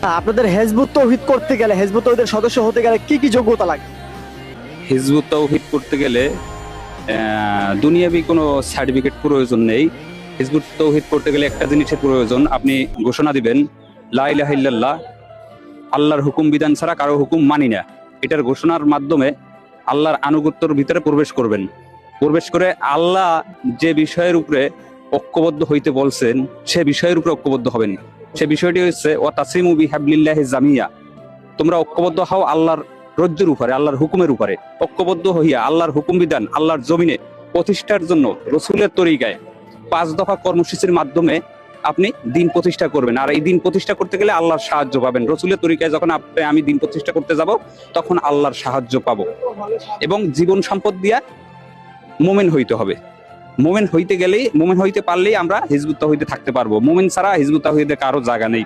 আপনাদের হেজবুত তৌহিদ করতে গেলে, হেজবুত তৌহিদের সদস্য হতে গেলে কি কি যোগ্যতা লাগে? হিজবুত তাওহীদ করতে গেলে দুনিয়াবি কোনো সার্টিফিকেট প্রয়োজন নেই। হিজবুত তাওহীদ করতে গেলে একটা জিনিসের প্রয়োজন, আপনি ঘোষণা দিবেন লা ইলাহা ইল্লাল্লাহ, আল্লাহর হুকুম বিধান ছাড়া কারো হুকুম মানি না। এটার ঘোষণার মাধ্যমে আল্লাহর আনুগত্যের ভিতরে প্রবেশ করবেন। প্রবেশ করে আল্লাহ যে বিষয়ের উপরে ঐক্যবদ্ধ হইতে বলছেন সে বিষয়ের উপরে ঐক্যবদ্ধ হবেন। সে বিষয়টি হচ্ছে ওয়া তাসিমু বিহাবলিল্লাহি জামিয়া, তোমরা ঐক্যবদ্ধ হও আল্লাহর রজ্জুর উপরে, আল্লাহর হুকুমের উপরে ঐক্যবদ্ধ হইয়া আল্লাহর হুকুম বিধান আল্লাহর জমিনে প্রতিষ্ঠার জন্য রসুলের তরিকায় 5 দফা কর্মসূচির মাধ্যমে আপনি দিন প্রতিষ্ঠা করবেন। আর এই দিন প্রতিষ্ঠা করতে গেলে আল্লাহর সাহায্য পাবেন। রসুলের তরিকায় যখন আমি দিন প্রতিষ্ঠা করতে যাব তখন আল্লাহর সাহায্য পাবো। এবং জীবন সম্পদ দিয়া মুমিন হইতে হবে। মুমিন হইতে পারলেই আমরা হিজবুত তাওহীদে থাকতে পারবো। মুমিন ছাড়া হিজবুত তাওহীদে কারো জায়গা নেই।